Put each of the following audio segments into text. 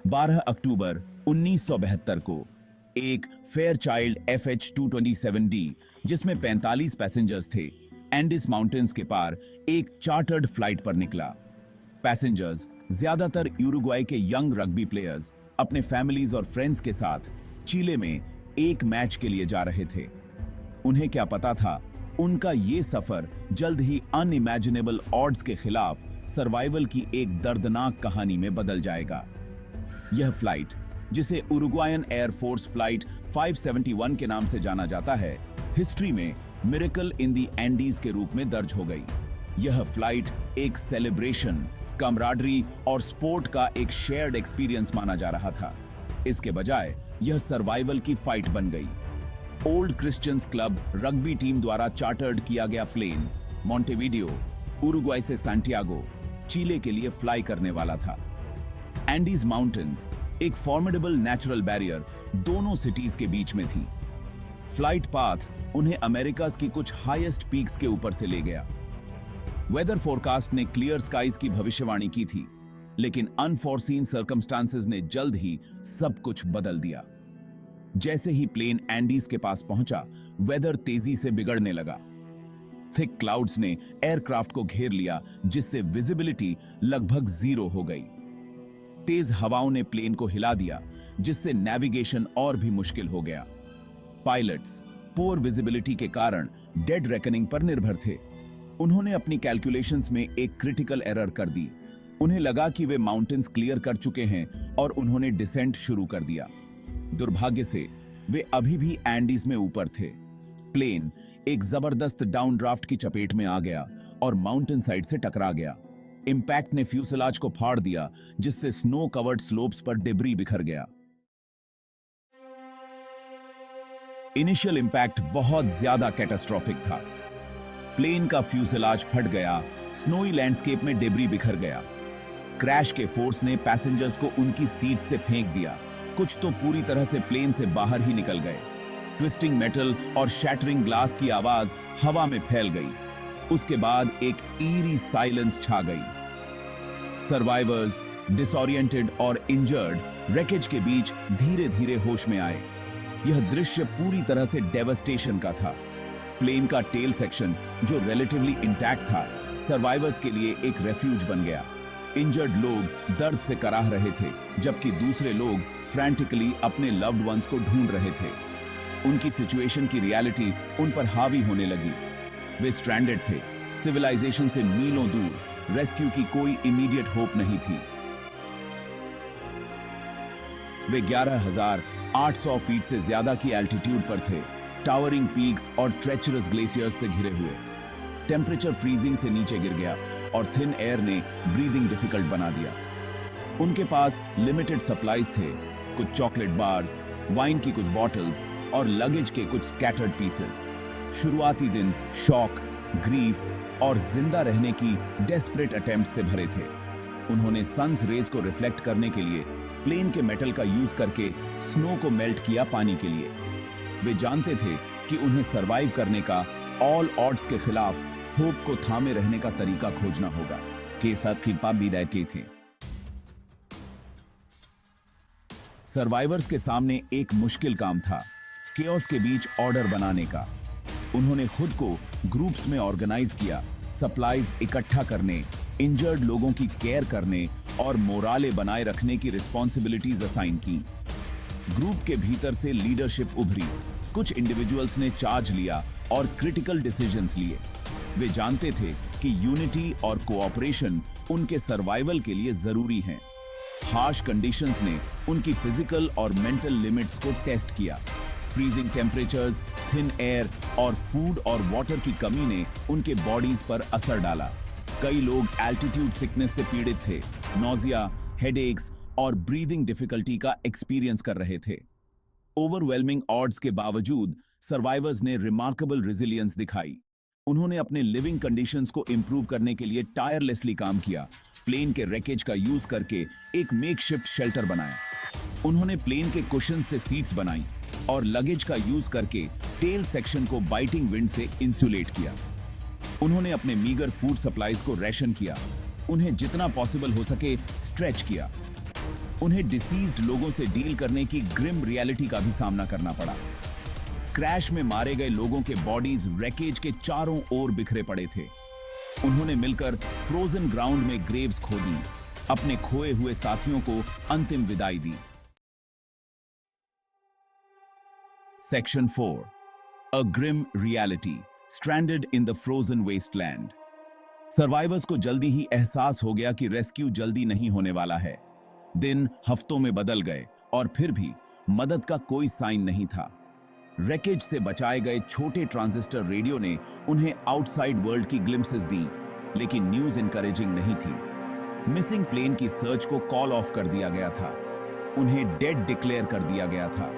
12 अक्टूबर 1972 को एक Fairchild FH-227D जिसमें 45 पैसेंजर्स थे, एंडिस माउंटेन्स के पार एक चार्टर्ड फ्लाइट पर निकला। पैसेंजर्स, ज्यादातर यूरुग्वाई के यंग रग्बी प्लेयर्स, अपने फैमिलीज और फ्रेंड्स के साथ चिले में एक मैच के लिए जा रहे थे। उन्हें क्या पता था, उनका ये सफर जल्द ही अनइमेजिनेबल ऑड्स के खिलाफ सर्वाइवल की एक दर्दनाक कहानी में बदल जाएगा। यह फ्लाइट, जिसे उरुग्वायन एयरफोर्स फ्लाइट 571 के नाम से जाना जाता है, हिस्ट्री में मिरेकल इन दी एंडीज के रूप में दर्ज हो गई। यह फ्लाइट एक सेलिब्रेशन, कमराडरी और स्पोर्ट का एक शेयर्ड एक्सपीरियंस माना जा रहा था। इसके बजाय यह सर्वाइवल की फाइट बन गई। Old Christians club rugby team द्वारा चार्टर्ड किया गया प्लेन मॉन्टेविडियो, उरुग्वाई से सैंटियागो, चिले के लिए फ्लाई करने वाला था। एंडीज माउंटेन्स, एक फॉर्मिडेबल नेचुरल बैरियर, दोनों सिटीज के बीच में थी। फ्लाइट पाथ उन्हें अमेरिकाज की कुछ हाईएस्ट पीक्स के ऊपर से ले गया। वेदर फोरकास्ट ने क्लियर स्काइज की भविष्यवाणी की थी, लेकिन अनफोर्सीन सर्कमस्टांसेस ने जल्द ही सब कुछ बदल दिया। जैसे ही प्लेन एंडीज के पास पहुंचा, वेदर तेजी से बिगड़ने लगा। थिक क्लाउड्स ने एयरक्राफ्ट को घेर लिया, जिससे विजिबिलिटी लगभग 0 हो गई। तेज हवाओं ने प्लेन को हिला दिया, जिससे नेविगेशन और भी मुश्किल हो गया। पायलट्स पुअर विजिबिलिटी के कारण डेड रेकनिंग पर निर्भर थे। उन्होंने अपनी कैलकुलेशंस में एक क्रिटिकल एरर कर दी। उन्हें लगा कि वे माउंटेन्स क्लियर कर चुके हैं और उन्होंने डिसेंट शुरू कर दिया। दुर्भाग्य से वे अभी भी एंडीज में ऊपर थे। प्लेन एक जबरदस्त डाउनड्राफ्ट की चपेट में आ गया और माउंटेन साइड से टकरा गया। इंपैक्ट ने फ्यूसलाज को फाड़ दिया, जिससे स्नो कवर्ड स्लोप्स पर डिब्री बिखर गया। इनिशियल इंपैक्ट बहुत ज्यादा कैटास्ट्रोफिक था। प्लेन का फ्यूसलाज फट गया, स्नोई लैंडस्केप में डिब्री बिखर गया। क्रैश के फोर्स ने पैसेंजर्स को उनकी सीट से फेंक दिया। कुछ तो पूरी तरह से प्लेन से बाहर ही निकल गए। ट्विस्टिंग मेटल और शैटरिंग ग्लास की आवाज हवा में फैल गई। उसके बाद एक ईरी साइलेंस छा गई। सर्वाइवर्स, डिसोरिएंटेड और इंजर्ड, रेकेज के बीच धीरे धीरे होश में आए। यह दृश्य पूरी तरह से डेवस्टेशन का था। प्लेन का टेल सेक्शन, जो रिलेटिवली इंटैक्ट था, सर्वाइवर्स के लिए एक रेफ्यूज बन गया। इंजर्ड लोग दर्द से कराह रहे थे, जबकि दूसरे लोग फ्रैंटिकली अपने लव्ड वंस को ढूंढ रहे थे। उनकी सिचुएशन की रियलिटी उन पर हावी होने लगी। वे स्ट्रैंडेड थे, सिविलाइजेशन से मीलों दूर, रेस्क्यू की कोई इमीडिएट होप नहीं थी। वे 11,800 फीट से ज्यादा की एल्टीट्यूड पर थे, टावरिंग पीक्स और ट्रेचरस ग्लेशियर्स से घिरे हुए। टेम्परेचर फ्रीजिंग से नीचे गिर गया और थिन एयर ने ब्रीदिंग डिफिकल्ट बना दिया। उनके पास लिमिटेड सप्लाईज थे, कुछ चॉकलेट बार्स, वाइन की कुछ बॉटल्स और लगेज के कुछ स्कैटर्ड पीसेस। शुरुआती दिन शॉक, ग्रीफ और जिंदा रहने की डेस्परेट अटेम्प्ट से भरे थे। उन्होंने सन्स रेज को रिफ्लेक्ट करने के लिए प्लेन के मेटल का यूज करके स्नो को मेल्ट किया पानी के लिए। वे जानते थे कि उन्हें सरवाइव करने का ऑल ऑड्स के खिलाफ होप को थामे रहने का तरीका खोजना होगा। के साथ कृपा भी रहते थे। सर्वाइवर्स के सामने एक मुश्किल काम था, केओस के बीच ऑर्डर बनाने का। उन्होंने खुद को ग्रुप्स में ऑर्गेनाइज किया, सप्लाईज इकट्ठा करने, इंजर्ड लोगों की केयर करने और मोराले बनाए रखने की रिस्पॉन्सिबिलिटीज असाइन की। ग्रुप के भीतर से लीडरशिप उभरी। कुछ इंडिविजुअल्स ने चार्ज लिया और क्रिटिकल डिसीजंस लिए। वे जानते थे कि यूनिटी और कोऑपरेशन उनके सर्वाइवल के लिए जरूरी हैं। हार्श कंडीशंस ने उनकी फिजिकल और मेंटल लिमिट्स को टेस्ट किया। फ्रीजिंग टेम्परेचर्स, थिन एयर और फूड और वाटर की कमी ने उनके बॉडीज पर असर डाला। कई लोग एल्टीट्यूड सिकनेस से पीड़ित थे, नोजिया, हेडेक्स और ब्रीदिंग डिफिकल्टी का एक्सपीरियंस कर रहे थे। ओवरवेलमिंग ऑड्स के बावजूद सर्वाइवर्स ने रिमार्केबल रेजिलियंस दिखाई। उन्होंने अपने लिविंग कंडीशंस को इंप्रूव करने के लिए टायरलेसली काम किया। प्लेन के रेकेज का यूज करके एक मेकशिफ्ट शेल्टर बनाया। उन्होंने प्लेन के कुशन से सीट्स बनाई और लगेज का यूज करके टेल सेक्शन को बाइटिंग विंड से इंसुलेट किया। उन्होंने अपने मीगर फूड सप्लाईज को रेशन किया। उन्हें जितना पॉसिबल हो सके स्ट्रेच किया। उन्हें डिसीज्ड लोगों से डील करने की ग्रिम रियलिटी का भी सामना करना पड़ा। क्रैश में मारे गए लोगों के बॉडीज रैकेज के चारों ओर बिखरे पड़े थे। उन्होंने मिलकर फ्रोजन ग्राउंड में ग्रेव्स खोदी, अपने खोए हुए साथियों को अंतिम विदाई दी। Section 4, a grim reality, stranded in the frozen wasteland. Survivors को जल्दी ही एहसास हो गया कि रेस्क्यू जल्दी नहीं होने वाला है। दिन हफ्तों में बदल गए और फिर भी मदद का कोई साइन नहीं था। रैकेज से बचाए गए छोटे ट्रांजिस्टर रेडियो ने उन्हें आउटसाइड वर्ल्ड की ग्लिम्सेस दी, लेकिन न्यूज इनकरेजिंग नहीं थी। मिसिंग प्लेन की सर्च को कॉल ऑफ कर दिया गया था, उन्हें डेड डिक्लेयर कर दिया गया था।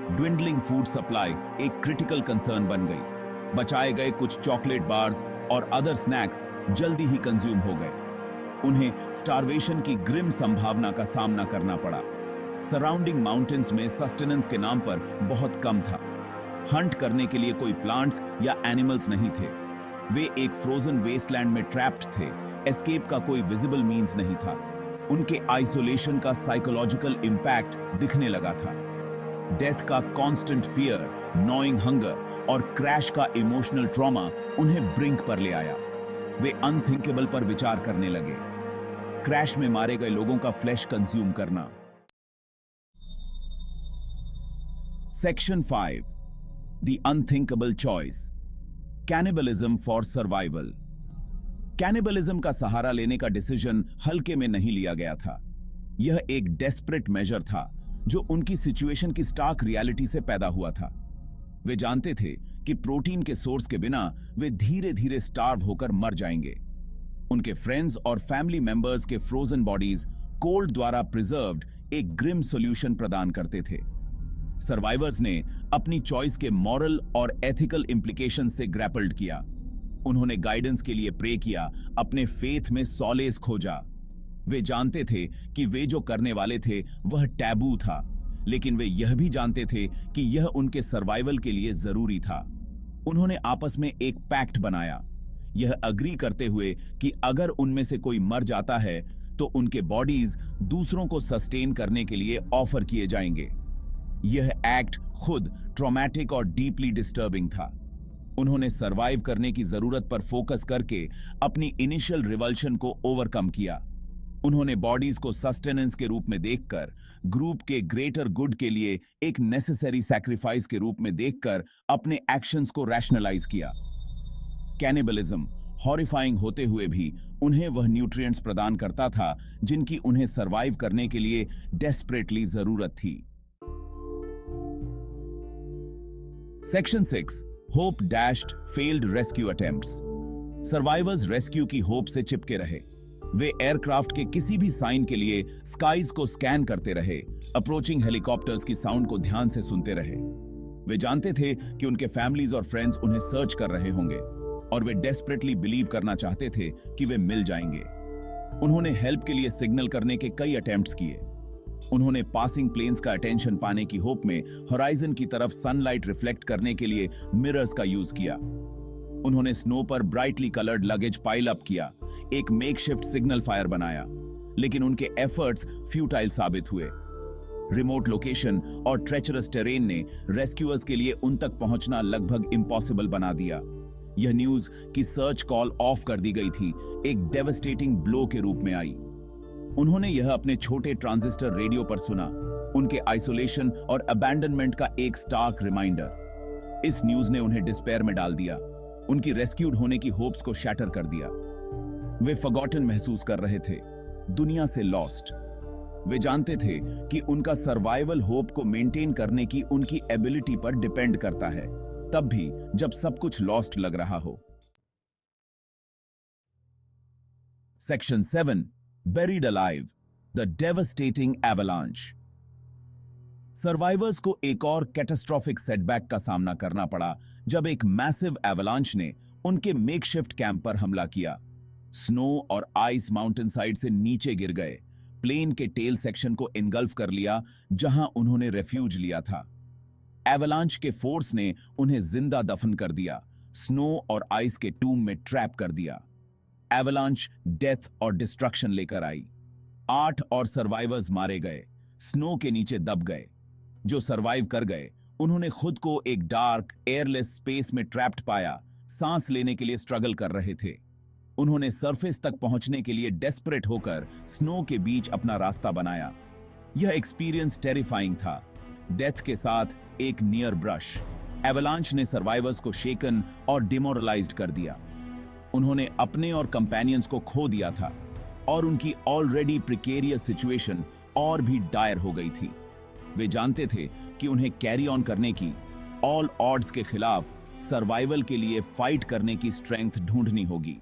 ड्विंडलिंग फूड सप्लाई एक क्रिटिकल कंसर्न बन गई। बचाए गए कुछ चॉकलेट बार्स और अदर स्नैक्स जल्दी ही कंज्यूम हो गए। उन्हें स्टारवेशन की ग्रिम संभावना का सामना करना पड़ा। सराउंडिंग माउंटेन्स में सस्टेनेंस के नाम पर बहुत कम था। हंट करने के लिए कोई प्लांट्स या एनिमल्स नहीं थे। वे एक फ्रोजन वेस्टलैंड में ट्रैप्ड थे। एस्केप का कोई विजिबल मींस नहीं था। उनके आइसोलेशन का साइकोलॉजिकल इंपैक्ट दिखने लगा था। डेथ का कांस्टेंट फियर, नॉइंग हंगर और क्रैश का इमोशनल ट्रॉमा उन्हें ब्रिंक पर ले आया। वे अनथिंकेबल पर विचार करने लगे। क्रैश में मारे गए लोगों का फ्लैश कंज्यूम करना। Section 5, the unthinkable choice, cannibalism for survival. Cannibalism का सहारा लेने का डिसीजन हल्के में नहीं लिया गया था। यह एक डेस्परेट मेजर था जो उनकी सिचुएशन की स्टार्क रियलिटी से पैदा हुआ था। वे जानते थे कि प्रोटीन के सोर्स के बिना वे धीरे धीरे स्टार्व होकर मर जाएंगे। उनके फ्रेंड्स और फैमिली मेंबर्स के फ्रोजन बॉडीज कोल्ड द्वारा प्रिजर्व्ड एक ग्रिम सॉल्यूशन प्रदान करते थे। सर्वाइवर्स ने अपनी चॉइस के मॉरल और एथिकल इंप्लीकेशन से ग्रैपल्ड किया। उन्होंने गाइडेंस के लिए प्रे किया, अपने फेथ में सॉलेस खोजा। वे जानते थे कि वे जो करने वाले थे वह टैबू था, लेकिन वे यह भी जानते थे कि यह उनके सर्वाइवल के लिए जरूरी था। उन्होंने आपस में एक पैक्ट बनाया, यह अग्री करते हुए कि अगर उनमें से कोई मर जाता है तो उनके बॉडीज दूसरों को सस्टेन करने के लिए ऑफर किए जाएंगे। यह एक्ट खुद ट्रॉमेटिक और डीपली डिस्टर्बिंग था। उन्होंने सरवाइव करने की जरूरत पर फोकस करके अपनी इनिशियल रिवल्शन को ओवरकम किया। उन्होंने बॉडीज को सस्टेनेंस के रूप में देखकर, ग्रुप के ग्रेटर गुड के लिए एक नेसेसरी सैक्रिफाइस के रूप में देखकर अपने एक्शंस को रैशनलाइज किया। कैनिबलिज्म हॉरिफाइंग होते हुए भी उन्हें वह न्यूट्रिएंट्स प्रदान करता था जिनकी उन्हें सरवाइव करने के लिए डेस्परेटली जरूरत थी। Section 6, hope dashed failed rescue attempts. Survivors rescue की होप से चिपके रहे। वे एयरक्राफ्ट के किसी भी साइन के लिए स्काइज को स्कैन करते रहे, अप्रोचिंग हेलीकॉप्टर्स की साउंड को ध्यान से सुनते रहे। वे जानते थे कि उनके फैमिलीज और फ्रेंड्स उन्हें सर्च कर रहे होंगे और वे डेस्परेटली बिलीव करना चाहते थे कि वे मिल जाएंगे। उन्होंने हेल्प के लिए सिग्नल करने के कई अटेम्प्ट्स किए। उन्होंने पासिंग प्लेन्स का अटेंशन पाने की होप में होराइजन की तरफ सनलाइट रिफ्लेक्ट करने के लिए मिरर्स का यूज किया। उन्होंने स्नो पर brightly coloured luggage pile up किया, एक मेकशिफ्ट सिग्नल फायर बनाया, लेकिन उनके एफर्ट्स फ्यूटाइल साबित हुए। रिमोट लोकेशन और ट्रेचरस टेरेन ने रेस्क्यूअर्स के लिए उन तक पहुंचना लगभग इम्पॉसिबल बना दिया। यह न्यूज कि सर्च कॉल ऑफ कर दी गई थी एक डेवस्टेटिंग ब्लो के रूप में आई। उन्होंने यह अपने छोटे ट्रांजिस्टर रेडियो पर सुना, उनके आइसोलेशन और अबैंडनमेंट का एक स्टार्क रिमाइंडर। इस न्यूज ने उन्हें डिस्पेयर में डाल दिया, उनकी रेस्क्यूड होने की होप्स को शैटर कर दिया। वे फॉरगॉटन महसूस कर रहे थे, दुनिया से लॉस्ट। वे जानते थे कि उनका सर्वाइवल होप को मेंटेन करने की उनकी एबिलिटी पर डिपेंड करता है, तब भी जब सब कुछ लॉस्ट लग रहा हो। Section 7, Buried Alive, The Devastating Avalanche। Survivors को एक और कैटास्ट्रोफिक सेटबैक का सामना करना पड़ा जब एक मैसिव एवलांच ने उनके मेकशिफ्ट कैंप पर हमला किया। स्नो और आइस माउंटेन साइड से नीचे गिर गए, प्लेन के टेल सेक्शन को इनगल्फ कर लिया जहां उन्होंने रेफ्यूज लिया था। एवलांच के फोर्स ने उन्हें जिंदा दफन कर दिया, स्नो और आइस के टूम में ट्रैप कर दिया। एवलांच डेथ और डिस्ट्रक्शन लेकर आई। 8 और सर्वाइवर्स मारे गए, स्नो के नीचे दब गए। जो सर्वाइव कर गए उन्होंने खुद को एक डार्क एयरलेस स्पेस में ट्रैप्ड पाया, सांस लेने के लिए स्ट्रगल कर रहे थे। उन्होंने सरफेस तक पहुंचने के लिए डेस्परेट होकर स्नो के बीच अपना रास्ता बनाया। यह एक्सपीरियंस टेरिफाइंग था, डेथ के साथ एक नियर ब्रश। एवलांच ने सर्वाइवर्स को शेकन और डिमोरलाइज्ड कर दिया। उन्होंने अपने और कंपेनियंस को खो दिया था और उनकी ऑलरेडी प्रिकेरियस सिचुएशन और भी डायर हो गई थी। वे जानते थे कि उन्हें कैरी ऑन करने की, ऑल ऑड्स के खिलाफ सर्वाइवल के लिए फाइट करने की स्ट्रेंथ ढूंढनी होगी।